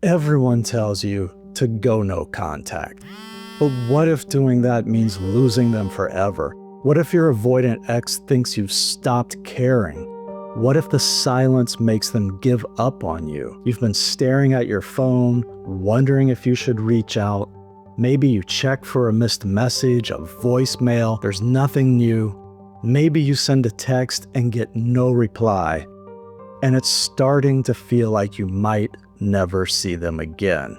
Everyone tells you to go no contact. But what if doing that means losing them forever? What if your avoidant ex thinks you've stopped caring? What if the silence makes them give up on you? You've been staring at your phone, wondering if you should reach out. Maybe you check for a missed message, a voicemail, there's nothing new. Maybe you send a text and get no reply. And it's starting to feel like you might never see them again.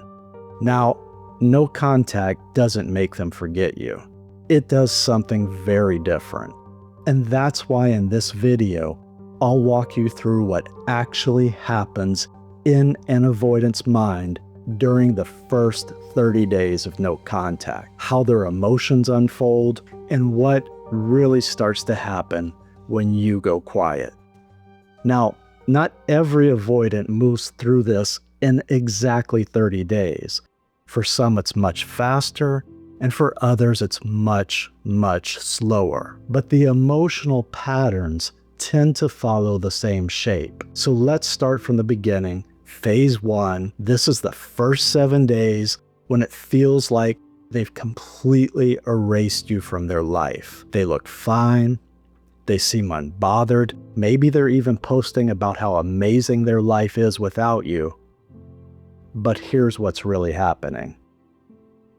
Now, no contact doesn't make them forget you. It does something very different. And that's why in this video, I'll walk you through what actually happens in an avoidant's mind during the first 30 days of no contact, how their emotions unfold, and what really starts to happen when you go quiet. Now, not every avoidant moves through this in exactly 30 days. For some, it's much faster, and for others, it's much, much slower. But the emotional patterns tend to follow the same shape. So let's start from the beginning. Phase 1, this is the first 7 days when it feels like they've completely erased you from their life. They look fine. They seem unbothered. Maybe they're even posting about how amazing their life is without you. But here's what's really happening.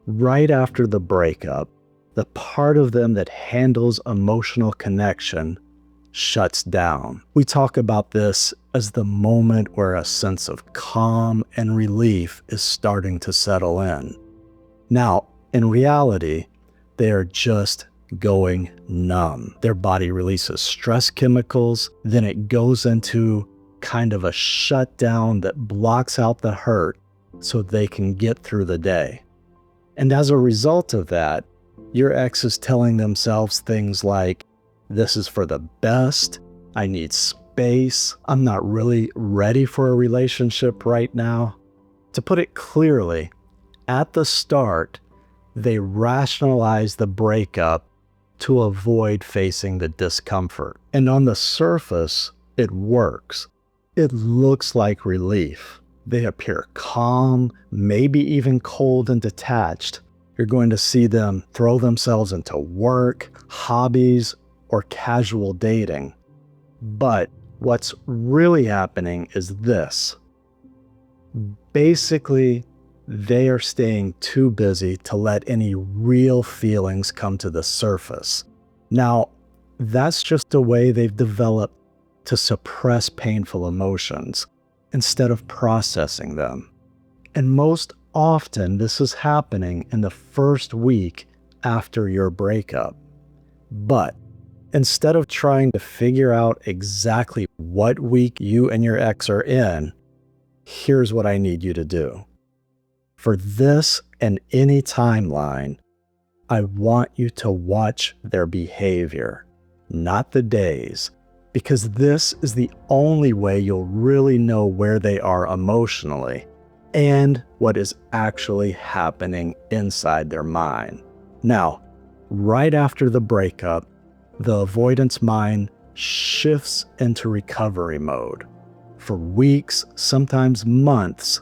Right after the breakup, the part of them that handles emotional connection shuts down. We talk about this as the moment where a sense of calm and relief is starting to settle in. Now, in reality, they are just going numb. Their body releases stress chemicals, then it goes into kind of a shutdown that blocks out the hurt so they can get through the day. And as a result of that, your ex is telling themselves things like, this is for the best, I need space, I'm not really ready for a relationship right now. To put it clearly, at the start, they rationalize the breakup to avoid facing the discomfort. And on the surface, it works. It looks like relief. They appear calm, maybe even cold and detached. You're going to see them throw themselves into work, hobbies, or casual dating. But what's really happening is this. Basically, they are staying too busy to let any real feelings come to the surface. Now, that's just a way they've developed to suppress painful emotions instead of processing them. And most often, this is happening in the first week after your breakup. But instead of trying to figure out exactly what week you and your ex are in, here's what I need you to do. For this and any timeline, I want you to watch their behavior, not the days, because this is the only way you'll really know where they are emotionally and what is actually happening inside their mind. Now, right after the breakup, the avoidance mind shifts into recovery mode. For weeks, sometimes months,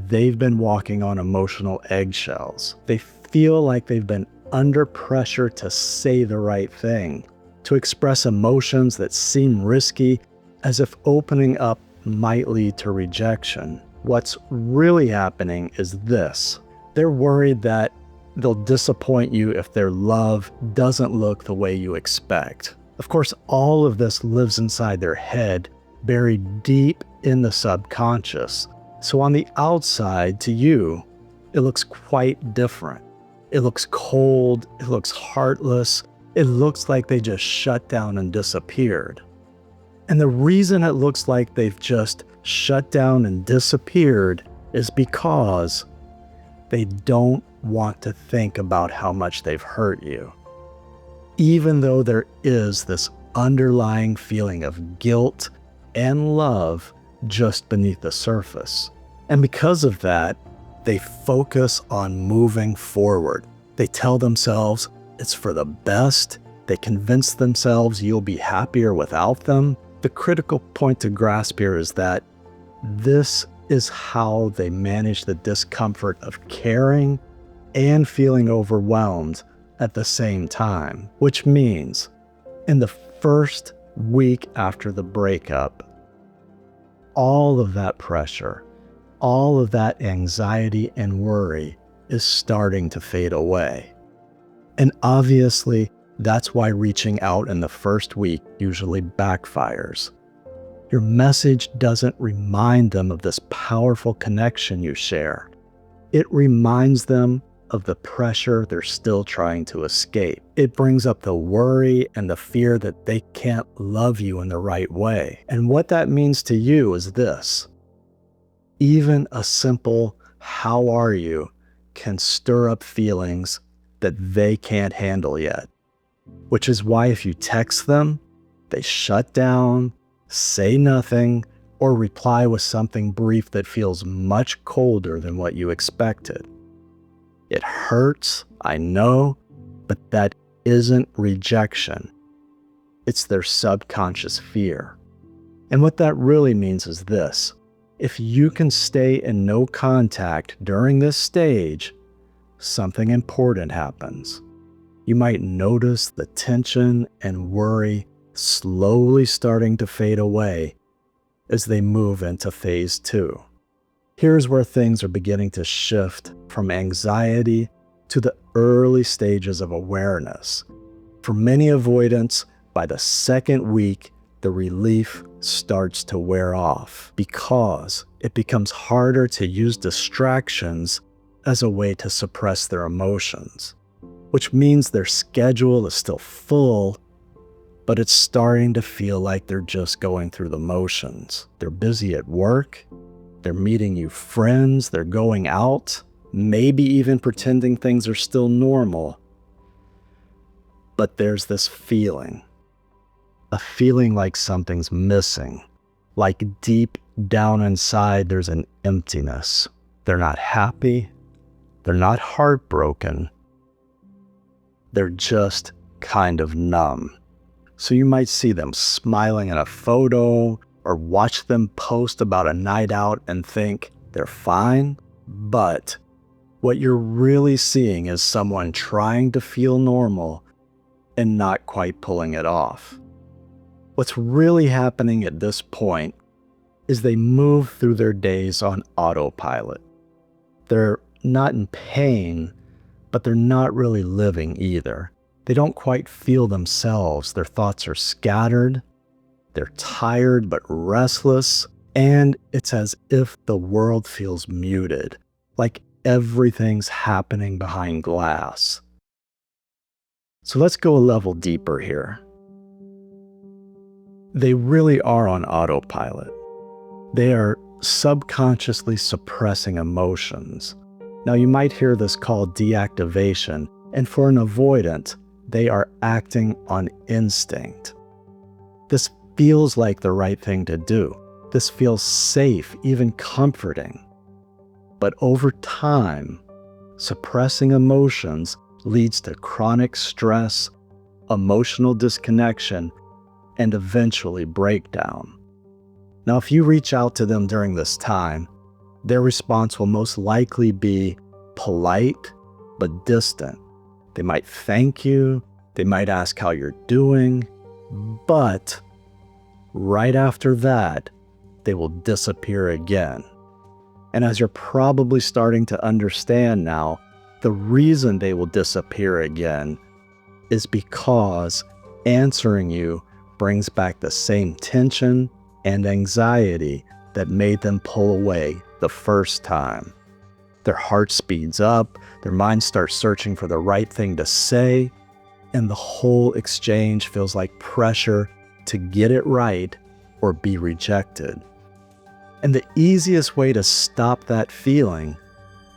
they've been walking on emotional eggshells. They feel like they've been under pressure to say the right thing, to express emotions that seem risky, as if opening up might lead to rejection. What's really happening is this. They're worried that they'll disappoint you if their love doesn't look the way you expect. Of course, all of this lives inside their head, buried deep in the subconscious. So on the outside, to you, it looks quite different. It looks cold, it looks heartless, it looks like they just shut down and disappeared. And the reason it looks like they've just shut down and disappeared is because they don't want to think about how much they've hurt you. Even though there is this underlying feeling of guilt and love just beneath the surface. And because of that, they focus on moving forward. They tell themselves it's for the best. They convince themselves you'll be happier without them. The critical point to grasp here is that this is how they manage the discomfort of caring and feeling overwhelmed at the same time. Which means, in the first week after the breakup, all of that pressure, all of that anxiety and worry is starting to fade away. And obviously, that's why reaching out in the first week usually backfires. Your message doesn't remind them of this powerful connection you share. It reminds them of the pressure they're still trying to escape. It brings up the worry and the fear that they can't love you in the right way. And what that means to you is this: even a simple "how are you" can stir up feelings that they can't handle yet. Which is why if you text them, they shut down, say nothing, or reply with something brief that feels much colder than what you expected. It hurts, I know, but that isn't rejection. It's their subconscious fear. And what that really means is this: if you can stay in no contact during this stage, something important happens. You might notice the tension and worry slowly starting to fade away as they move into phase 2. Here's where things are beginning to shift from anxiety to the early stages of awareness. For many avoidants, by the second week, the relief starts to wear off because it becomes harder to use distractions as a way to suppress their emotions, which means their schedule is still full, but it's starting to feel like they're just going through the motions. They're busy at work, they're meeting new friends, they're going out, maybe even pretending things are still normal. But there's this feeling, a feeling like something's missing, like deep down inside there's an emptiness. They're not happy, they're not heartbroken, they're just kind of numb. So you might see them smiling in a photo or watch them post about a night out and think they're fine, but what you're really seeing is someone trying to feel normal and not quite pulling it off. What's really happening at this point is they move through their days on autopilot. They're not in pain, but they're not really living either. They don't quite feel themselves. Their thoughts are scattered. They're tired but restless. And it's as if the world feels muted, like everything's happening behind glass. So let's go a level deeper here. They really are on autopilot. They are subconsciously suppressing emotions. Now, you might hear this called deactivation, and for an avoidant, they are acting on instinct. This feels like the right thing to do. This feels safe, even comforting. But over time, suppressing emotions leads to chronic stress, emotional disconnection, and eventually breakdown. Now, if you reach out to them during this time, their response will most likely be polite but distant. They might thank you, they might ask how you're doing, but right after that, they will disappear again. And as you're probably starting to understand now, the reason they will disappear again is because answering you brings back the same tension and anxiety that made them pull away the first time. Their heart speeds up, their mind starts searching for the right thing to say, and the whole exchange feels like pressure to get it right or be rejected. And the easiest way to stop that feeling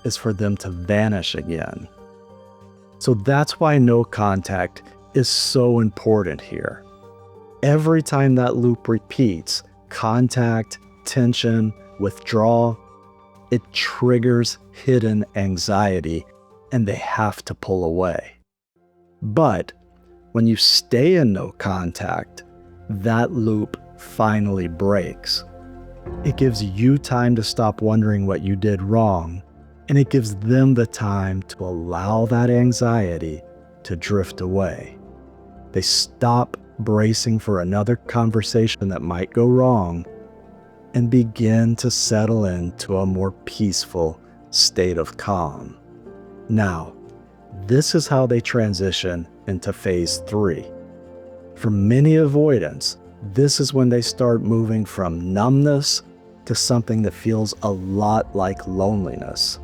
is for them to vanish again. So that's why no contact is so important here. Every time that loop repeats, contact, tension, withdrawal, it triggers hidden anxiety and they have to pull away. But when you stay in no contact, that loop finally breaks. It gives you time to stop wondering what you did wrong, and it gives them the time to allow that anxiety to drift away. They stop bracing for another conversation that might go wrong and begin to settle into a more peaceful state of calm. Now, this is how they transition into phase 3. For many avoidants, this is when they start moving from numbness to something that feels a lot like loneliness.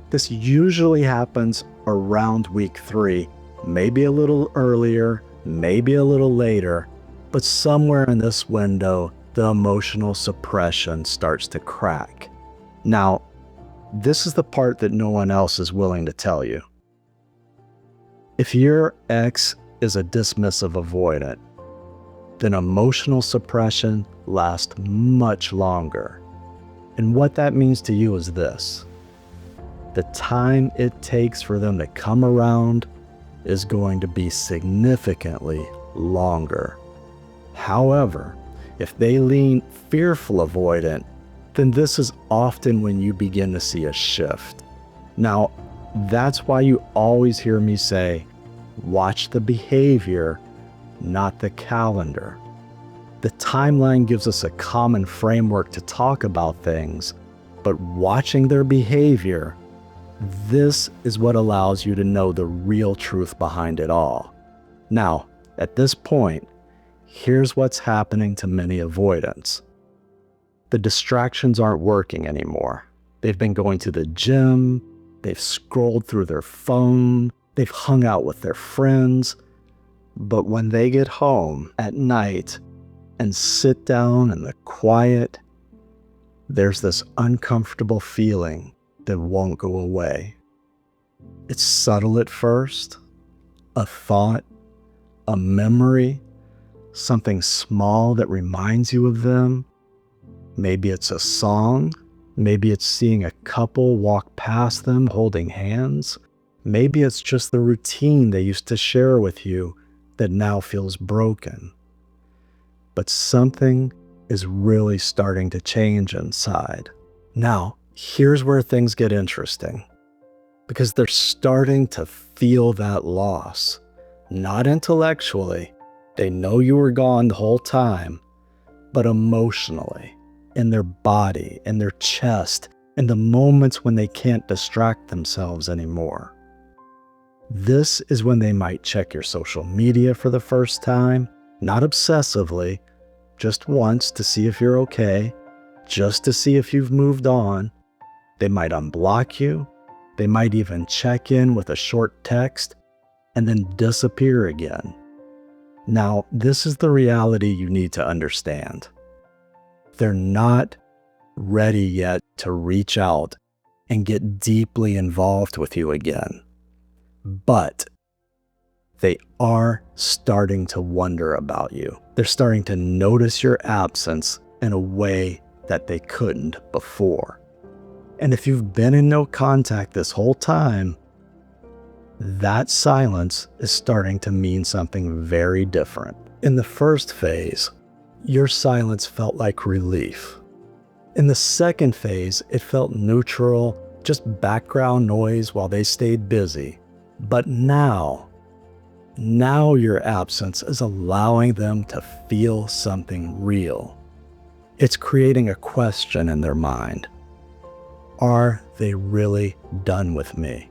This usually happens around week 3, maybe a little earlier, maybe a little later, but somewhere in this window, the emotional suppression starts to crack. Now, this is the part that no one else is willing to tell you. If your ex is a dismissive avoidant, then emotional suppression lasts much longer. And what that means to you is this: the time it takes for them to come around is going to be significantly longer. However, if they lean fearful avoidant, then this is often when you begin to see a shift. Now, that's why you always hear me say, watch the behavior, not the calendar. The timeline gives us a common framework to talk about things, but watching their behavior, this is what allows you to know the real truth behind it all. Now, at this point, here's what's happening to many avoidants. The distractions aren't working anymore. They've been going to the gym, they've scrolled through their phone, they've hung out with their friends, but when they get home at night and sit down in the quiet, there's this uncomfortable feeling that won't go away. It's subtle at first, a thought, a memory, something small that reminds you of them. Maybe it's a song, maybe it's seeing a couple walk past them holding hands. Maybe it's just the routine they used to share with you that now feels broken. But something is really starting to change inside. Now, here's where things get interesting, because they're starting to feel that loss. Not intellectually, they know you were gone the whole time, but emotionally, in their body, in their chest, in the moments when they can't distract themselves anymore. This is when they might check your social media for the first time, not obsessively, just once to see if you're okay, just to see if you've moved on. They might unblock you. They might even check in with a short text and then disappear again. Now, this is the reality you need to understand. They're not ready yet to reach out and get deeply involved with you again. But they are starting to wonder about you. They're starting to notice your absence in a way that they couldn't before. And if you've been in no contact this whole time, that silence is starting to mean something very different. In the first phase, your silence felt like relief. In the second phase, it felt neutral, just background noise while they stayed busy. But now your absence is allowing them to feel something real. It's creating a question in their mind. Are they really done with me?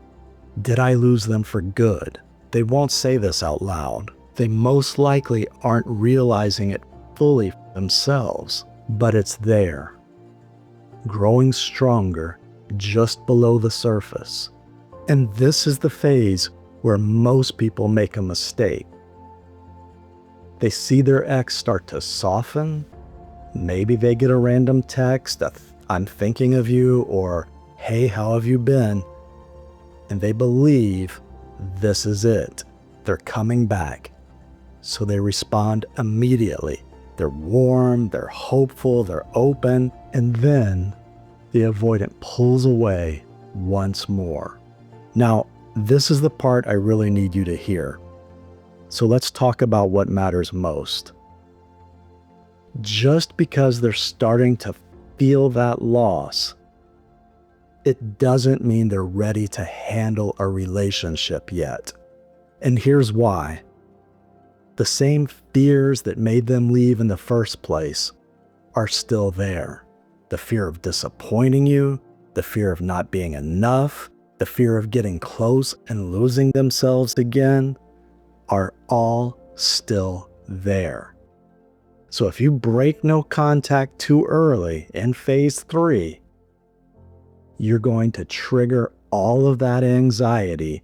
Did I lose them for good? They won't say this out loud. They most likely aren't realizing it fully themselves, but it's there, growing stronger just below the surface. And this is the phase where most people make a mistake. They see their ex start to soften. Maybe they get a random text, I'm thinking of you, or hey, how have you been? And they believe this is it. They're coming back. So they respond immediately. They're warm, they're hopeful, they're open, and then the avoidant pulls away once more. Now, this is the part I really need you to hear. So let's talk about what matters most. Just because they're starting to feel that loss, it doesn't mean they're ready to handle a relationship yet. And here's why. The same fears that made them leave in the first place are still there. The fear of disappointing you, the fear of not being enough, the fear of getting close and losing themselves again are all still there. So if you break no contact too early in phase 3, you're going to trigger all of that anxiety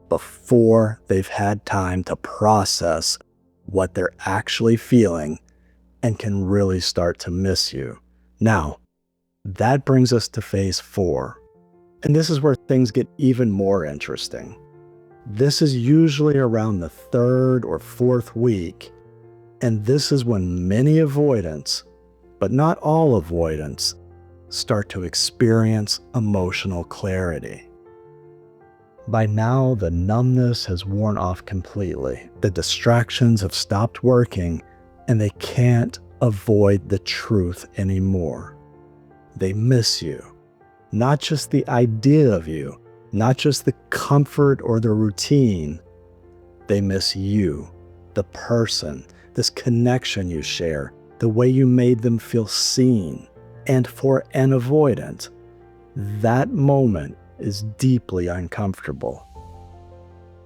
before they've had time to process what they're actually feeling and can really start to miss you. Now, that brings us to phase 4. And this is where things get even more interesting. This is usually around the 3rd or 4th week. And this is when many avoidants, but not all avoidants, start to experience emotional clarity. By now, the numbness has worn off completely. The distractions have stopped working, and they can't avoid the truth anymore. They miss you. Not just the idea of you, not just the comfort or the routine. They miss you, the person, this connection you share, the way you made them feel seen. And for an avoidant, that moment is deeply uncomfortable.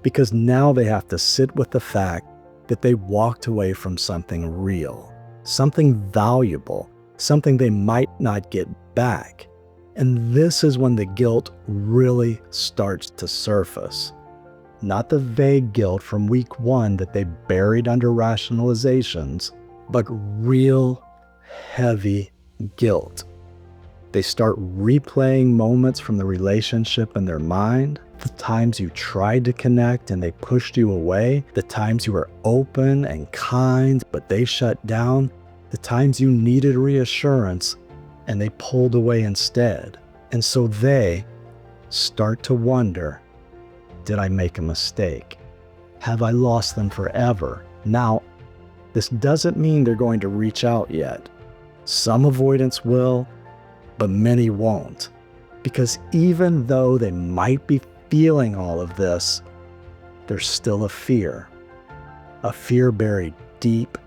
Because now they have to sit with the fact that they walked away from something real, something valuable, something they might not get back. And this is when the guilt really starts to surface. Not the vague guilt from week 1 that they buried under rationalizations, but real heavy guilt. They start replaying moments from the relationship in their mind, the times you tried to connect and they pushed you away, the times you were open and kind but they shut down, the times you needed reassurance and they pulled away instead. And so they start to wonder, did I make a mistake? Have I lost them forever? Now, this doesn't mean they're going to reach out yet. Some avoidants will, but many won't. Because even though they might be feeling all of this, there's still a fear buried deep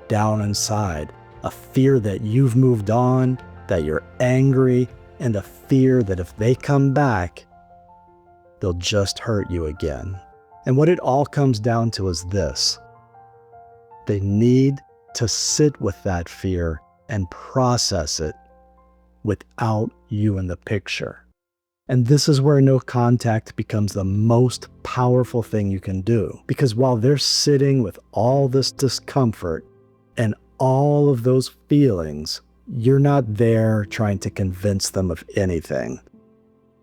down inside, a fear that you've moved on, that you're angry, and a fear that if they come back, they'll just hurt you again. And what it all comes down to is this. They need to sit with that fear and process it without you in the picture. And this is where no contact becomes the most powerful thing you can do. Because while they're sitting with all this discomfort and all of those feelings, you're not there trying to convince them of anything.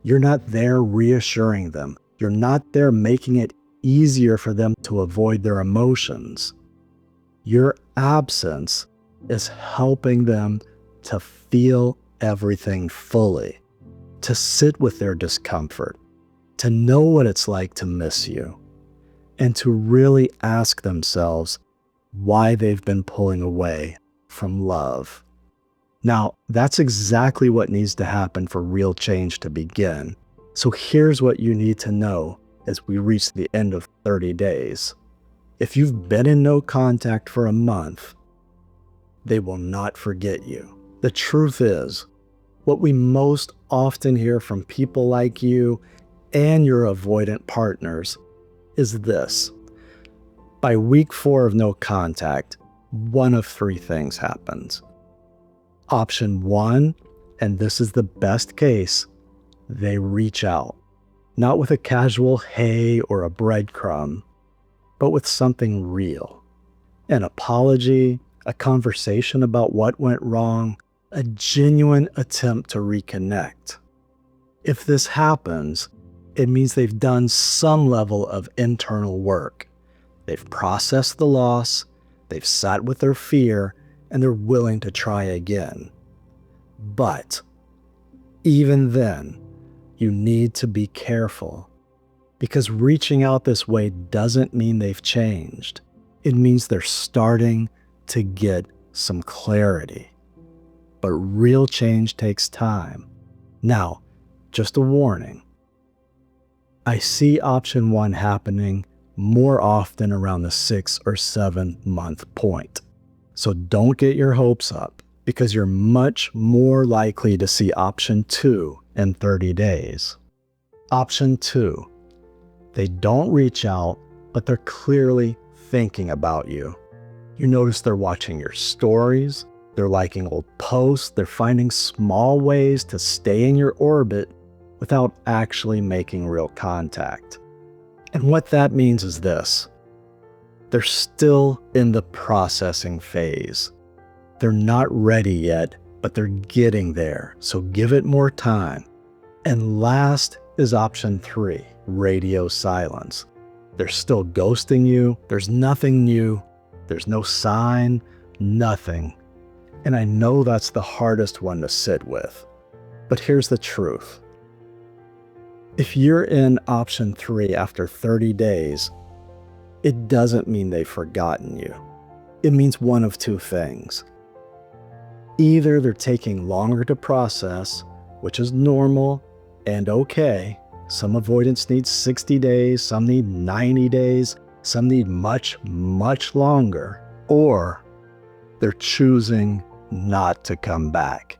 You're not there reassuring them. You're not there making it easier for them to avoid their emotions. Your absence is helping them to feel everything fully, to sit with their discomfort, to know what it's like to miss you, and to really ask themselves why they've been pulling away from love. Now, that's exactly what needs to happen for real change to begin. So here's what you need to know as we reach the end of 30 days. If you've been in no contact for a month, they will not forget you. The truth is, what we most often hear from people like you and your avoidant partners is this. By week 4 of no contact, one of 3 things happens. Option 1, and this is the best case, they reach out. Not with a casual hey or a breadcrumb, but with something real. An apology, a conversation about what went wrong, a genuine attempt to reconnect. If this happens, it means they've done some level of internal work. They've processed the loss, they've sat with their fear, and they're willing to try again. But even then, you need to be careful, because reaching out this way doesn't mean they've changed. It means they're starting to get some clarity. But real change takes time. Now, just a warning. I see option 1 happening more often around the 6 or 7 month point. So don't get your hopes up, because you're much more likely to see option 2 in 30 days. Option 2, they don't reach out, but they're clearly thinking about you. You notice they're watching your stories, they're liking old posts, they're finding small ways to stay in your orbit without actually making real contact. And what that means is this: they're still in the processing phase. They're not ready yet, but they're getting there, so give it more time. And last is option 3, radio silence. They're still ghosting you, there's nothing new, there's no sign, nothing. And I know that's the hardest one to sit with. But here's the truth. If you're in option 3 after 30 days, it doesn't mean they've forgotten you. It means one of two things. Either they're taking longer to process, which is normal and okay. Some avoidants need 60 days, some need 90 days, some need much, much longer. Or they're choosing not to come back.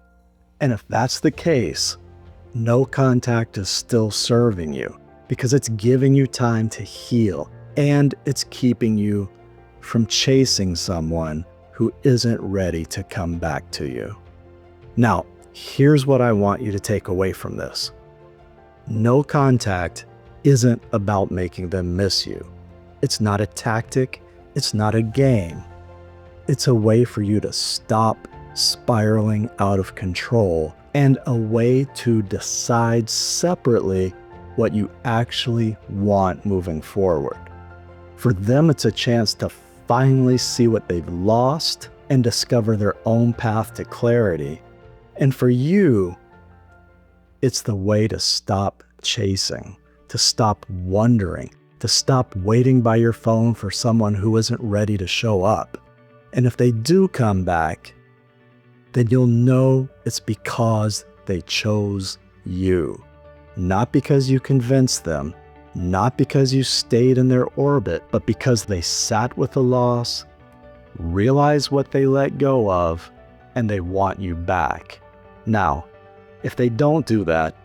And if that's the case, no contact is still serving you, because it's giving you time to heal, and it's keeping you from chasing someone who isn't ready to come back to you. Now, here's what I want you to take away from this. No contact isn't about making them miss you. It's not a tactic. It's not a game. It's a way for you to stop spiraling out of control, and a way to decide separately what you actually want moving forward. For them, it's a chance to finally see what they've lost and discover their own path to clarity. And for you, it's the way to stop chasing, to stop wondering, to stop waiting by your phone for someone who isn't ready to show up. And if they do come back, then you'll know it's because they chose you. Not because you convinced them, not because you stayed in their orbit, but because they sat with the loss, realized what they let go of, and they want you back. Now, if they don't do that,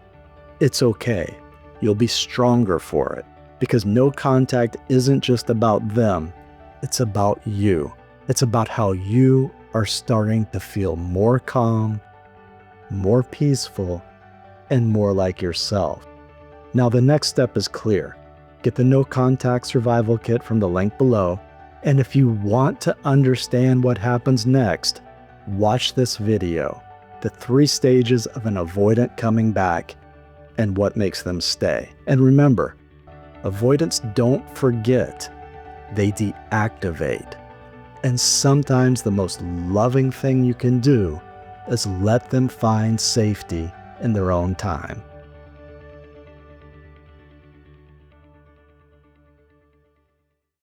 it's okay. You'll be stronger for it, because no contact isn't just about them, it's about you. It's about how you are starting to feel more calm, more peaceful, and more like yourself. Now the next step is clear. Get the No Contact Survival Kit from the link below, and if you want to understand what happens next, watch this video, the 3 stages of an avoidant coming back and what makes them stay. And remember, avoidants don't forget, they deactivate. And sometimes the most loving thing you can do is let them find safety in their own time.